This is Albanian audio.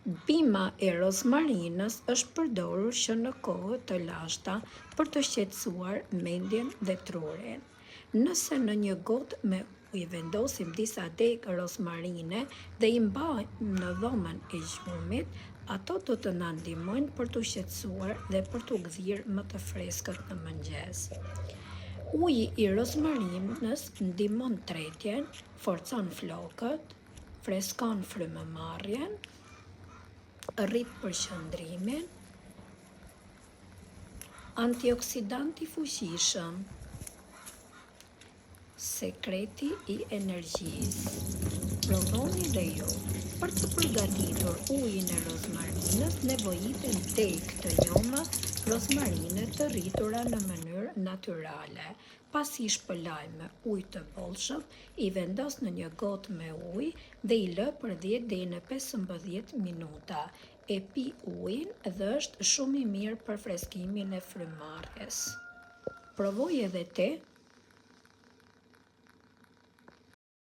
Bima e rozmarinës është përdorur që në kohë të lashta për të shqetësuar mendjen dhe trurin. Nëse në një gotë me ujë vendosim disa degë rozmarine dhe i mbajmë në dhomën e gjumit, ato do të na ndihmojnë për të shqetësuar dhe për të gdhirë më të freskët në mëngjes. Uji i rozmarinës ndihmon tretjen, forcon flokët, freskon frymëmarrjen, rrit përqendrimin, antioksidant i fuqishëm, sekreti i energjisë. Provoni dhe ju. Për të përgatitur ujin e rozmarinës, nevojiten degë të njoma rozmarine të rritura në mënyrë natyrale. Pasi i shpëlaj me ujë të bollshëm, i vendos në një gotë me ujë dhe i lë për 10 deri në 15 minuta. E pi ujin dhe është shumë i mirë për freskimin e frymëmarrjes. Provoj edhe te